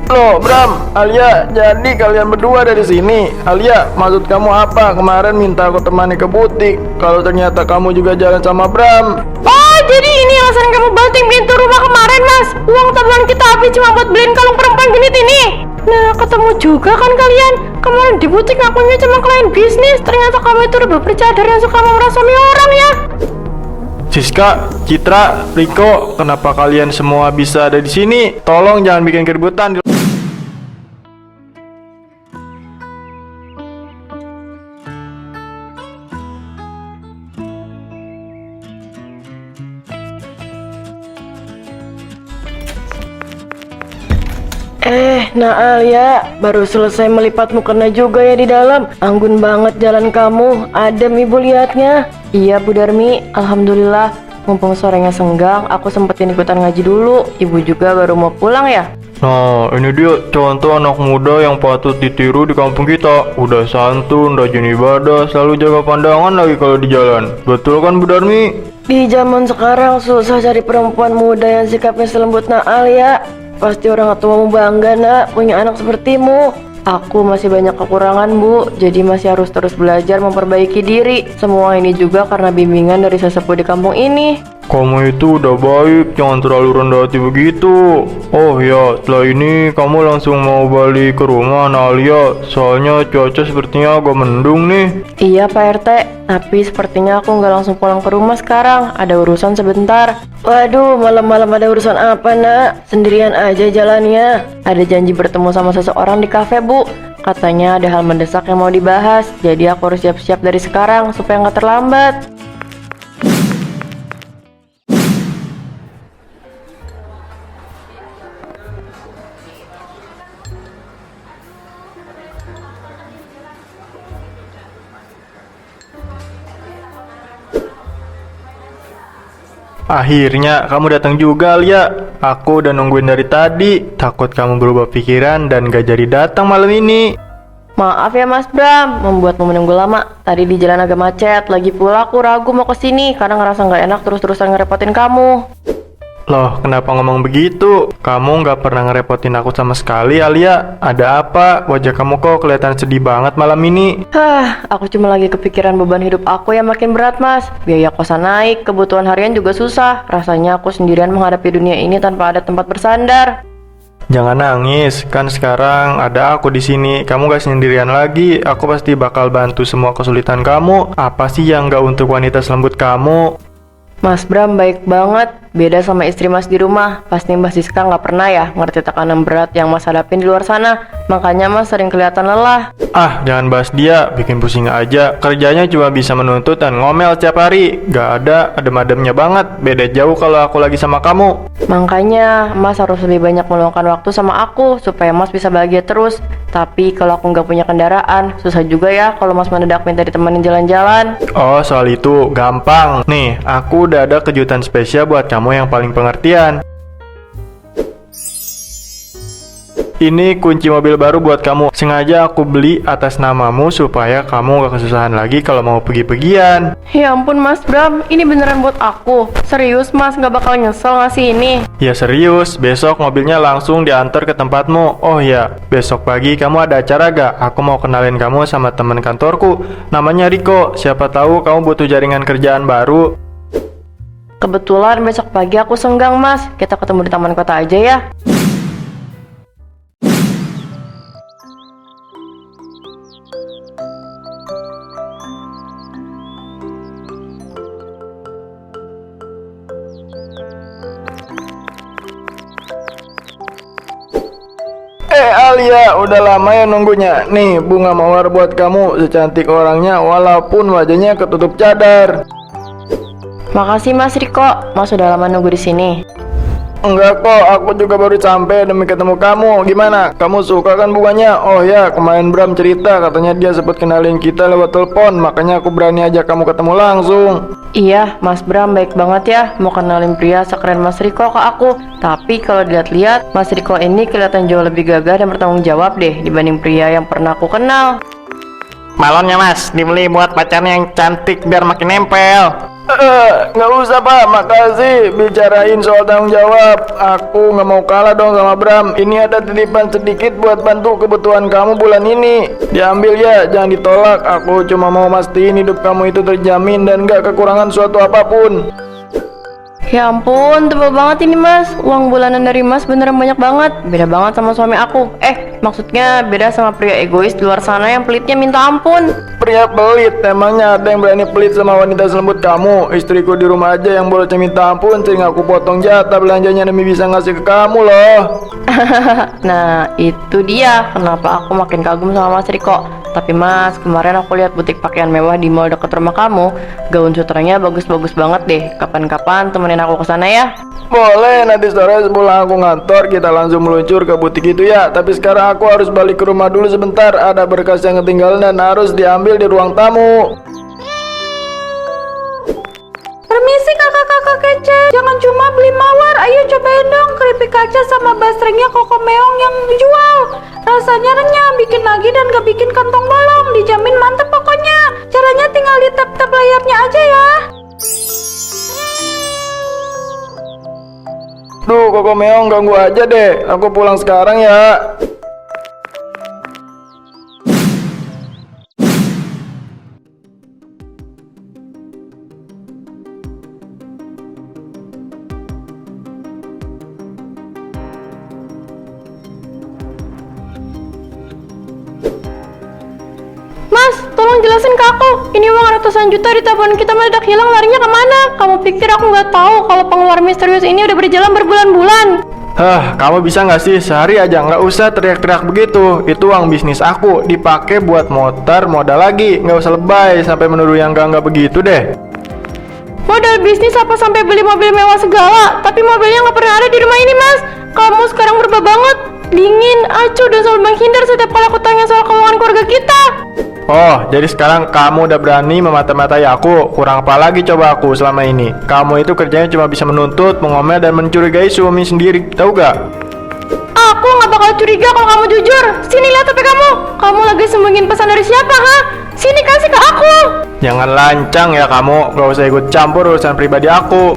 Loh, Bram, Alia, jadi kalian berdua dari sini. Alia, maksud kamu apa? Kemarin minta aku temani ke butik. Kalau ternyata kamu juga jalan sama Bram. Oh, jadi ini alasan kamu banting pintu rumah kemarin, Mas. Uang tabungan kita habis cuma buat beliin kalung perempuan genit ini. Nah, ketemu juga kan kalian. Kemarin di butik ngakunya cuma klien bisnis. Ternyata kamu itu udah bercadar yang suka memeras suami orang ya. Siska, Citra, Riko, kenapa kalian semua bisa ada di sini? Tolong jangan bikin keributan. Nah Alia, baru selesai melipat mukena juga ya di dalam. Anggun banget jalan kamu, adem ibu liatnya. Iya Bu Darmi, alhamdulillah. Mumpung sorenya senggang, aku sempetin ikutan ngaji dulu. Ibu juga baru mau pulang ya? Nah, ini dia contoh anak muda yang patut ditiru di kampung kita. Udah santun, rajin ibadah, selalu jaga pandangan lagi kalau di jalan. Betul kan Bu Darmi? Di zaman sekarang susah cari perempuan muda yang sikapnya selembut nak Alia. Pasti orang tuamu bangga nak punya anak sepertimu. Aku masih banyak kekurangan Bu, jadi masih harus terus belajar memperbaiki diri. Semua ini juga karena bimbingan dari sesepuh di kampung ini. Kamu itu udah baik, jangan terlalu rendah hati begitu. Oh ya, setelah ini kamu langsung mau balik ke rumah Nalia. Soalnya cuaca sepertinya agak mendung nih. Iya Pak RT, tapi sepertinya aku nggak langsung pulang ke rumah sekarang. Ada urusan sebentar. Waduh, malam-malam ada urusan apa nak? Sendirian aja jalannya. Ada janji bertemu sama seseorang di kafe Bu. Katanya ada hal mendesak yang mau dibahas. Jadi aku harus siap-siap dari sekarang supaya nggak terlambat. Akhirnya kamu datang juga, Lia. Aku udah nungguin dari tadi. Takut kamu berubah pikiran dan gak jadi datang malam ini. Maaf ya Mas Bram, membuatmu menunggu lama. Tadi di jalan agak macet. Lagi pula aku ragu mau kesini karena ngerasa nggak enak terus-terusan ngerepotin kamu. Loh, kenapa ngomong begitu? Kamu gak pernah ngerepotin aku sama sekali, Alia. Ada apa? Wajah kamu kok kelihatan sedih banget malam ini. Aku cuma lagi kepikiran beban hidup aku yang makin berat Mas. Biaya kosan naik, kebutuhan harian juga susah. Rasanya aku sendirian menghadapi dunia ini tanpa ada tempat bersandar. Jangan nangis, kan sekarang ada aku di sini. Kamu gak sendirian lagi. Aku pasti bakal bantu semua kesulitan kamu. Apa sih yang gak untuk wanita selembut kamu? Mas Bram baik banget. Beda sama istri Mas di rumah. Pasti Mbak Siska nggak pernah ya ngerti tekanan berat yang Mas hadapin di luar sana. Makanya Mas sering kelihatan lelah. Ah, jangan bahas dia, bikin pusing aja. Kerjanya cuma bisa menuntut dan ngomel setiap hari. Gak ada adem-ademnya banget. Beda jauh kalau aku lagi sama kamu. Makanya Mas harus lebih banyak meluangkan waktu sama aku supaya Mas bisa bahagia terus. Tapi kalau aku nggak punya kendaraan, susah juga ya kalau Mas mendadak minta ditemenin jalan-jalan. Oh, soal itu gampang. Nih, aku udah ada kejutan spesial buat kamu yang paling pengertian. Ini kunci mobil baru buat kamu. Sengaja aku beli atas namamu supaya kamu gak kesusahan lagi kalau mau pergi-pergian. Ya ampun Mas Bram, ini beneran buat aku. Serius Mas, gak bakal nyesel ngasih ini? Ya serius, besok mobilnya langsung diantar ke tempatmu. Oh ya, besok pagi kamu ada acara gak? Aku mau kenalin kamu sama teman kantorku. Namanya Riko, siapa tahu kamu butuh jaringan kerjaan baru. Kebetulan besok pagi aku senggang Mas. Kita ketemu di taman kota aja ya. Alia, udah lama ya nunggunya. Nih, bunga mawar buat kamu. Secantik orangnya walaupun wajahnya ketutup cadar. Makasih Mas Riko. Mas udah lama nunggu di sini. Enggak kok, aku juga baru sampai demi ketemu kamu. Gimana? Kamu suka kan bunganya? Oh ya, kemarin Bram cerita katanya dia sempat kenalin kita lewat telepon. Makanya aku berani ajak kamu ketemu langsung. Iya, Mas Bram baik banget ya mau kenalin pria sekeren Mas Riko ke aku. Tapi kalau dilihat-lihat, Mas Riko ini kelihatan jauh lebih gagah dan bertanggung jawab deh dibanding pria yang pernah aku kenal. Balonnya Mas, dibeli buat pacarnya yang cantik biar makin nempel. Nggak usah Pak, makasih. Bicarain soal tanggung jawab, aku nggak mau kalah dong sama Bram. Ini ada titipan sedikit buat bantu kebutuhan kamu bulan ini. Diambil ya, jangan ditolak. Aku cuma mau mastiin hidup kamu itu terjamin dan nggak kekurangan suatu apapun. Ya ampun, tebal banget ini mas. Uang bulanan dari mas beneran banyak banget. Beda banget sama suami aku. Maksudnya beda sama pria egois di luar sana yang pelitnya minta ampun. Pria pelit, emangnya ada yang berani pelit sama wanita selembut kamu? Istriku di rumah aja yang boleh minta ampun, sehingga aku potong jatah belanjanya demi bisa ngasih ke kamu loh. Nah, itu dia kenapa aku makin kagum sama Mas Riko. Tapi mas, kemarin aku lihat butik pakaian mewah di mall dekat rumah kamu. Gaun sutranya bagus-bagus banget deh. Kapan-kapan temenin aku ke sana ya. Boleh, nanti sore sepulang aku ngantor kita langsung meluncur ke butik itu ya. Tapi sekarang aku harus balik ke rumah dulu sebentar. Ada berkas yang ketinggalan dan harus diambil di ruang tamu. Permisi kakak-kakak kece, jangan cuma beli mawar, ayo cobain dong keripik kaca sama basrengnya Koko Meong yang dijual. Rasanya renyah, bikin lagi dan gak bikin kantong bolong, dijamin mantep pokoknya. Caranya tinggal di tap-tap layarnya aja ya. Duh, Koko Meong ganggu aja deh. Aku pulang sekarang ya. Mas, tolong jelasin ke aku. Ini uang ratusan juta di tabungan kita meledak hilang, larinya kemana? Kamu pikir aku nggak tahu kalau pengeluaran misterius ini udah berjalan berbulan-bulan? Kamu bisa nggak sih sehari aja nggak usah teriak-teriak begitu. Itu uang bisnis aku, dipakai buat motor modal lagi. Nggak usah lebay sampai menuduh yang nggak begitu deh. Modal bisnis apa sampai beli mobil mewah segala? Tapi mobilnya nggak pernah ada di rumah ini, mas. Kamu sekarang berubah banget, dingin, acuh, dan selalu menghindar setiap kali aku tanya soal keuangan keluarga kita. Oh, jadi sekarang kamu udah berani memata-matai aku. Kurang apa lagi coba aku selama ini? Kamu itu kerjanya cuma bisa menuntut, mengomel, dan mencurigai suami sendiri, tahu gak? Aku nggak bakal curiga kalau kamu jujur. Sini lihat HP kamu. Kamu lagi sembunyiin pesan dari siapa, ha? Sini kasih ke aku. Jangan lancang ya kamu, gak usah ikut campur urusan pribadi aku.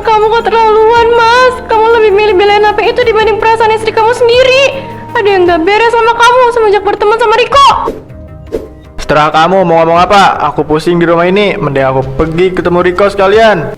Kamu keterlaluan, mas. Kamu lebih milih belain HP itu dibanding perasaan istri kamu sendiri. Ada yang gak beres sama kamu semenjak berteman sama Riko. Setelah kamu mau ngomong apa, aku pusing di rumah ini. Mending aku pergi ketemu Riko sekalian.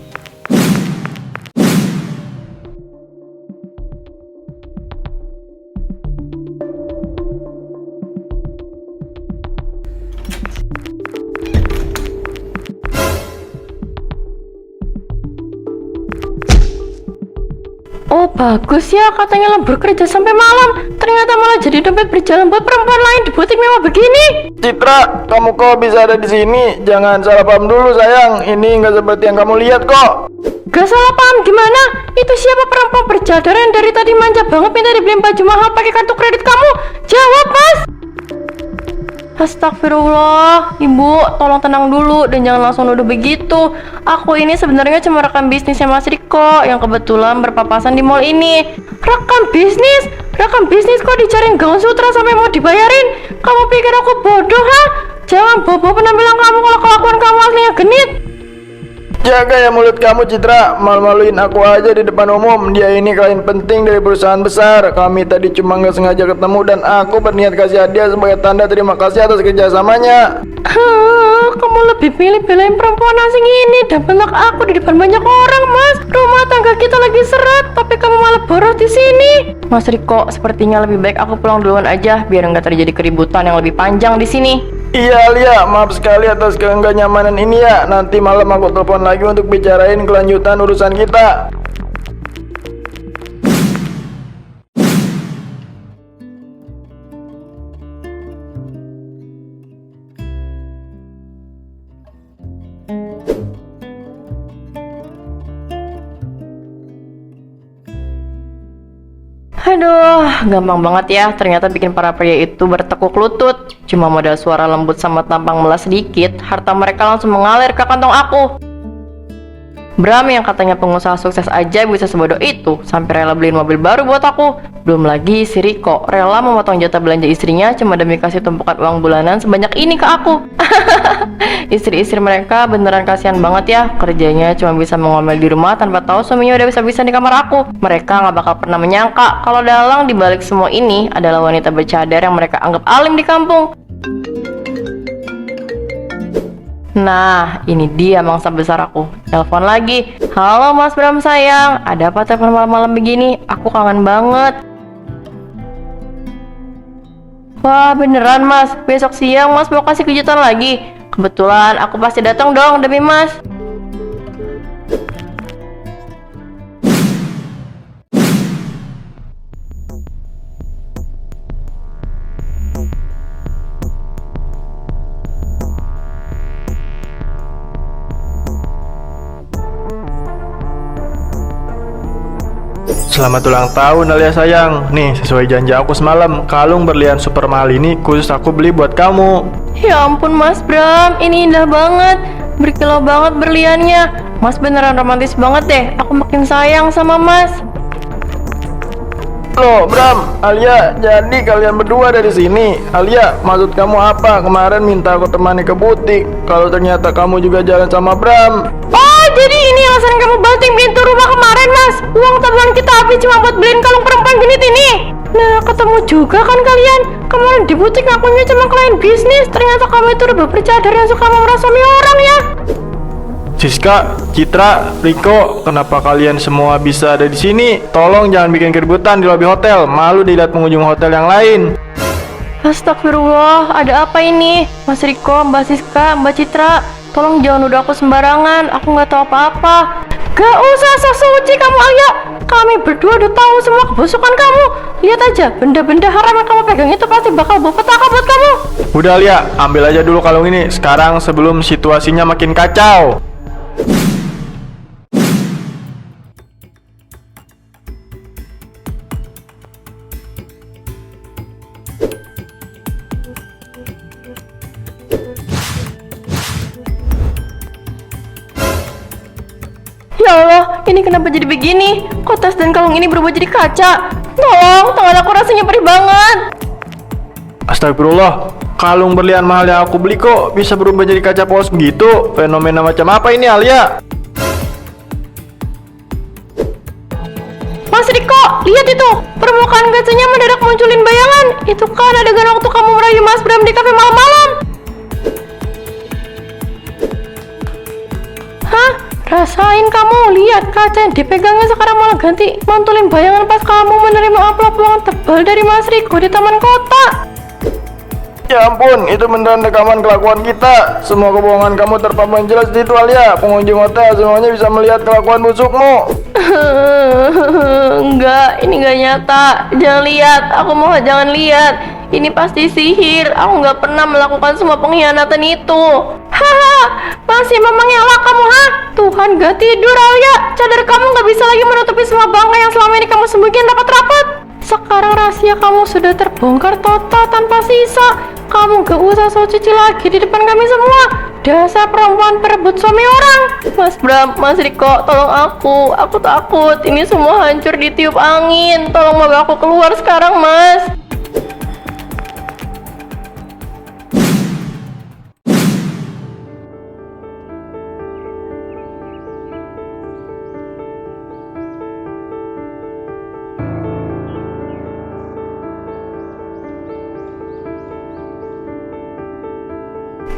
Oh bagus ya, katanya lembur kerja sampai malam. Ternyata malah jadi dompet berjalan buat perempuan lain di butik mewah begini. Citra, kamu kok bisa ada di sini? Jangan salah paham dulu sayang. Ini nggak seperti yang kamu lihat kok. Gak salah paham gimana? Itu siapa perempuan bercadar yang dari tadi manja banget minta dibeliin baju mahal pakai kartu kredit kamu? Jawab mas. Astagfirullah, ibu, tolong tenang dulu dan jangan langsung nuduh begitu. Aku ini sebenarnya cuma rekan bisnisnya Mas Riko yang kebetulan berpapasan di mall ini. Rekan bisnis? Rekan bisnis kok dicariin gaun sutra sampai mau dibayarin? Kamu pikir aku bodoh, ha? Jangan bobo penampilan kamu kalau kelakuan kamu aslinya genit. Jaga ya mulut kamu Citra, malu-maluin aku aja di depan umum. Dia ini klien penting dari perusahaan besar. Kami tadi cuma nggak sengaja ketemu dan aku berniat kasih hadiah sebagai tanda terima kasih atas kerjasamanya. Kamu lebih pilih belain perempuan asing ini dan bentak aku di depan banyak orang, mas. Rumah tangga kita lagi seret, tapi kamu malah boros di sini. Mas Riko, sepertinya lebih baik aku pulang duluan aja biar nggak terjadi keributan yang lebih panjang di sini. Iya Lia, maaf sekali atas kenyamanan ini ya. Nanti malam aku telepon lagi untuk bicarain kelanjutan urusan kita. Aduh, gampang banget ya. Ternyata bikin para pria itu bertekuk lutut. Cuma modal suara lembut sama tampang melas sedikit, harta mereka langsung mengalir ke kantong aku. Bram yang katanya pengusaha sukses aja bisa sebodoh itu sampai rela beliin mobil baru buat aku. Belum lagi si Riko rela memotong jatah belanja istrinya cuma demi kasih tumpukan uang bulanan sebanyak ini ke aku. Istri-istri mereka beneran kasihan banget ya. Kerjanya cuma bisa mengomel di rumah tanpa tahu suaminya udah bisa-bisa di kamar aku. Mereka nggak bakal pernah menyangka kalau dalang dibalik semua ini adalah wanita bercadar yang mereka anggap alim di kampung. Nah, ini dia mangsa besar aku. Telepon lagi. Halo Mas Bram sayang, ada apa telepon malam-malam begini? Aku kangen banget. Wah beneran Mas, besok siang Mas mau kasih kejutan lagi. Kebetulan aku pasti datang dong demi Mas. Selamat ulang tahun Alia sayang. Nih, sesuai janji aku semalam, kalung berlian super mahal ini khusus aku beli buat kamu. Ya ampun Mas Bram, ini indah banget. Berkilau banget berliannya. Mas beneran romantis banget deh. Aku makin sayang sama Mas. Loh Bram, Alia, jadi kalian berdua dari sini. Alia, maksud kamu apa? Kemarin minta aku temani ke butik. Kalau ternyata kamu juga jalan sama Bram. Oh, jadi ini alasan kamu banting pintu rumah kemarin, Mas. Uang tabungan kita habis cuma buat beliin kalung perempuan genit ini. Nah, ketemu juga kan kalian. Kemarin di butik ngakunya cuma klien bisnis. Ternyata kamu itu udah bercadar yang suka memeras suami orang ya. Siska, Citra, Riko, kenapa kalian semua bisa ada di sini? Tolong jangan bikin keributan di lobi hotel. Malu dilihat pengunjung hotel yang lain. Astagfirullah, ada apa ini? Mas Riko, Mbak Siska, Mbak Citra, tolong jangan nuduh aku sembarangan. Aku nggak tahu apa-apa. Gak usah sok suci kamu Alia. Kami berdua udah tahu semua kebusukan kamu. Lihat aja, benda-benda haram yang kamu pegang itu pasti bakal bawa petaka buat kamu. Udah Alia, ambil aja dulu kalung ini. Sekarang sebelum situasinya makin kacau. Ya Allah, ini kenapa jadi begini? Kok tas dan kalung ini berubah jadi kaca? Tolong, tangan aku rasanya perih banget. Astagfirullah, kalung berlian mahal yang aku beli kok bisa berubah jadi kaca polos begitu? Fenomena macam apa ini Alia? Mas Riko, lihat itu. Permukaan kacanya mendadak munculin bayangan. Itu kan adegan waktu kamu merayu Mas Bram di kafe malam-malam. Hah? Rasain kamu, lihat kaca yang dipegangnya sekarang malah ganti mantulin bayangan pas kamu menerima amplop uang tebal dari Mas Riko di taman kota. Ya ampun, itu beneran rekaman kelakuan kita. Semua kebohongan kamu terpampang jelas di itu Alia. Pengunjung hotel semuanya bisa melihat kelakuan busukmu. Enggak, ini enggak nyata. Jangan lihat, aku mau jangan lihat. Ini pasti sihir. Aku nggak pernah melakukan semua pengkhianatan itu. Haha, masih memang nyala kamu, ha? Tuhan gak tidur Alia. Cadar kamu nggak bisa lagi menutupi semua bangkai yang selama ini kamu sembunyikan rapat-rapat. Sekarang rahasia kamu sudah terbongkar total tanpa sisa. Kamu gak usah sok cuci lagi di depan kami semua. Dasar perempuan perebut suami orang. Mas Bram, Mas Riko, tolong aku. Aku takut ini semua hancur ditiup angin. Tolong bawa aku keluar sekarang, Mas.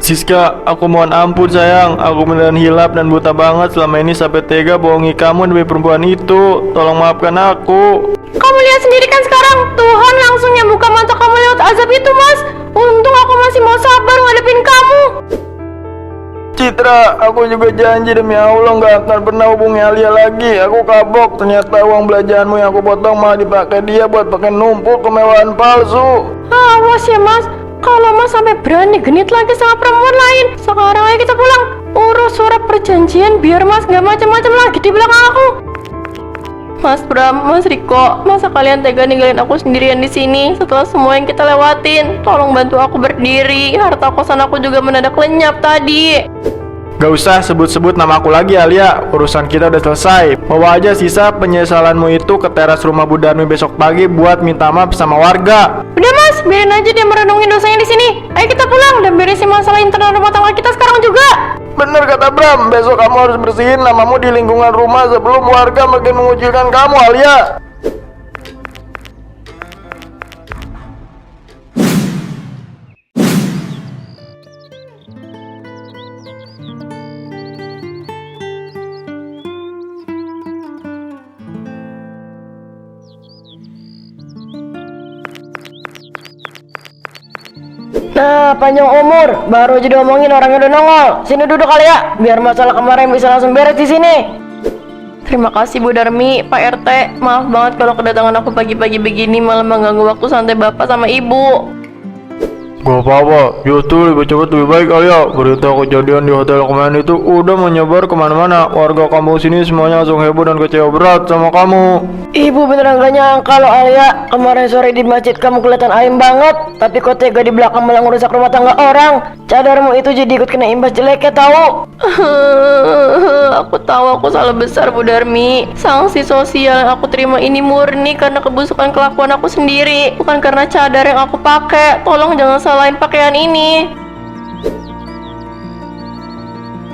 Siska, aku mohon ampun sayang. Aku beneran hilap dan buta banget selama ini sampai tega bohongi kamu demi perempuan itu. Tolong maafkan aku. Kamu lihat sendiri kan sekarang. Tuhan langsung yang buka mata kamu lewat azab itu, Mas. Untung aku masih mau sabar ngadepin kamu. Citra, aku juga janji demi Allah gak akan pernah hubungi Alia lagi. Aku kapok, ternyata uang belanjaanmu yang aku potong malah dipakai dia buat pakai numpuk kemewahan palsu. Awas ya, Mas. Kalau Mas sampai berani genit lagi sama perempuan lain, sekarang ayo kita pulang. Urus surat perjanjian biar Mas gak macam-macam lagi di belakang aku. Mas Bram, Mas Riko, masa kalian tega ninggalin aku sendirian di sini setelah semua yang kita lewatin? Tolong bantu aku berdiri. Harta kosan aku juga mendadak lenyap tadi. Gak usah sebut-sebut nama aku lagi Alia, urusan kita udah selesai. Bawa aja sisa penyesalanmu itu ke teras rumah Bu Darmi besok pagi buat minta maaf sama warga. Udah mas, biarin aja dia merenungin dosanya di sini. Ayo kita pulang dan beresin masalah internal rumah tangga kita sekarang juga. Bener kata Bram, besok kamu harus bersihin namamu di lingkungan rumah sebelum warga makin mengucilkan kamu Alia. Nah, panjang umur, baru aja diomongin orangnya udah nongol. Sini duduk kali ya, biar masalah kemarin bisa langsung beres di sini. Terima kasih Bu Darmi, Pak RT. Maaf banget kalau kedatangan aku pagi-pagi begini malah mengganggu waktu santai Bapak sama Ibu. Gak apa-apa, justru lebih cepat lebih baik Alia. Berita kejadian di hotel kemarin itu udah menyebar kemana-mana. Warga kampung sini semuanya langsung heboh dan kecewa berat sama kamu. Ibu beneran gak nyangka loh Alia, kemarin sore di masjid kamu kelihatan alim banget, tapi kok tega di belakang malah ngerusak rumah tangga orang. Cadarmu itu jadi ikut kena imbas jeleknya tahu. Aku tahu aku salah besar Bu Darmi. Sanksi sosial yang aku terima ini murni karena kebusukan kelakuan aku sendiri, bukan karena cadar yang aku pakai. Tolong jangan salahin pakaian ini.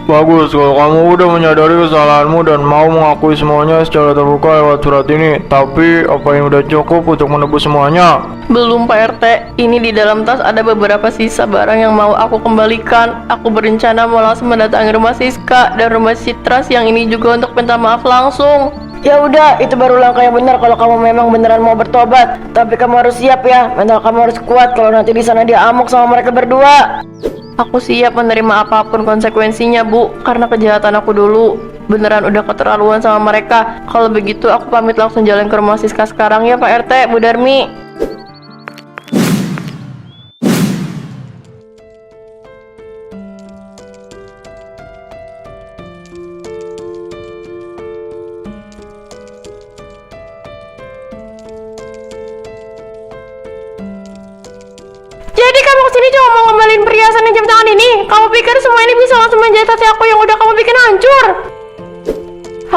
Bagus kalau kamu udah menyadari kesalahanmu dan mau mengakui semuanya secara terbuka lewat surat ini. Tapi apa yang udah cukup untuk menebus semuanya? Belum Pak RT, ini di dalam tas ada beberapa sisa barang yang mau aku kembalikan. Aku berencana mau langsung mendatangi rumah Siska dan rumah Citras yang ini juga untuk minta maaf langsung. Ya udah, itu baru langkah yang benar kalau kamu memang beneran mau bertobat. Tapi kamu harus siap ya, mental kamu harus kuat kalau nanti di sana dia amuk sama mereka berdua. Aku siap menerima apapun konsekuensinya Bu, karena kejahatan aku dulu beneran udah keterlaluan sama mereka. Kalau begitu aku pamit langsung jalan ke rumah Siska sekarang ya Pak RT, Bu Darmi. Jadi kamu kesini cuma mau ngembalin perhiasan dan jam tangan ini? Kamu pikir semua ini bisa langsung menjahit hati aku yang udah kamu bikin hancur?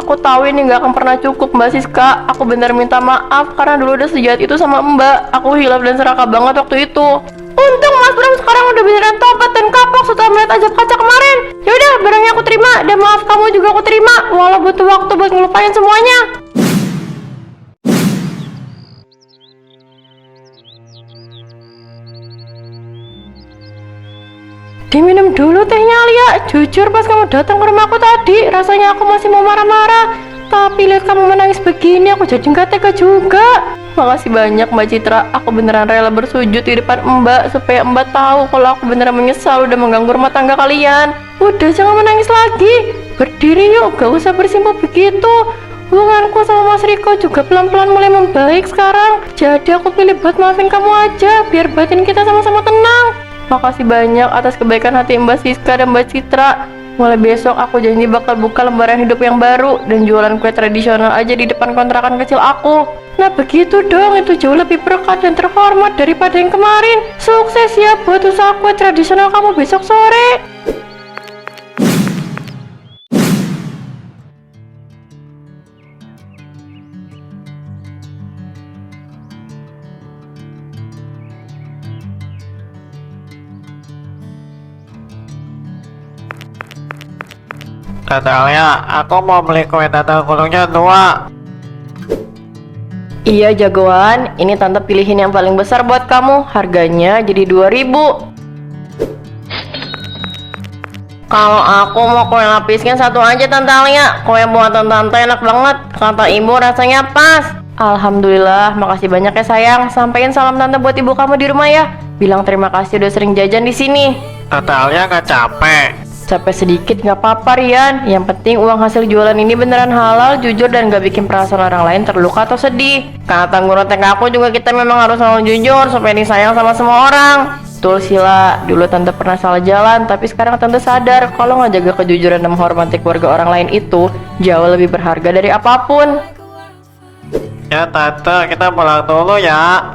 Aku tahu ini gak akan pernah cukup Mbak Siska. Aku benar minta maaf karena dulu udah sejahat itu sama Mbak. Aku hilaf dan serakah banget waktu itu. Untung Mas Bram sekarang udah beneran tobat dan kapok setelah melihat ajab kaca kemarin. Yaudah, barangnya aku terima dan maaf kamu juga aku terima, walau butuh waktu buat ngelupain semuanya. Diminum dulu tehnya Alia. Jujur pas kamu datang ke rumahku tadi, rasanya aku masih mau marah-marah. Tapi lihat kamu menangis begini, aku jadi nggak tega juga. Makasih banyak Mbak Citra. Aku beneran rela bersujud di depan Mbak supaya Mbak tahu kalau aku beneran menyesal udah mengganggu rumah tangga kalian. Udah, jangan menangis lagi. Berdiri yuk, gak usah bersimpuh begitu. Hubunganku sama Mas Riko juga pelan-pelan mulai membaik sekarang. Jadi aku pilih buat maafin kamu aja, biar batin kita sama-sama tenang. Makasih banyak atas kebaikan hati Mbak Siska dan Mbak Citra. Mulai besok aku janji bakal buka lembaran hidup yang baru dan jualan kue tradisional aja di depan kontrakan kecil aku. Nah begitu dong, itu jauh lebih berkah dan terhormat daripada yang kemarin. Sukses ya buat usaha kue tradisional kamu besok sore. Tante Alia, aku mau beli kue tante gulungnya 2. Iya jagoan, ini tante pilihin yang paling besar buat kamu. Harganya jadi 2.000. Kalau aku mau kue lapisnya satu aja Tante Alia. Kue buatan tante enak banget, kata ibu rasanya pas. Alhamdulillah, makasih banyak ya sayang. Sampaikan salam tante buat ibu kamu di rumah ya. Bilang terima kasih udah sering jajan di sini. Tante Alia gak capek? Capek sedikit nggak apa-apa Rian. Yang penting uang hasil jualan ini beneran halal, jujur dan gak bikin perasaan orang lain terluka atau sedih. Kata guru TK aku juga kita memang harus selalu jujur supaya disayang sama semua orang. Betul Sila, dulu tante pernah salah jalan, tapi sekarang tante sadar kalau ngejaga kejujuran dan menghormati keluarga orang lain itu jauh lebih berharga dari apapun. Ya tante, kita pulang dulu ya.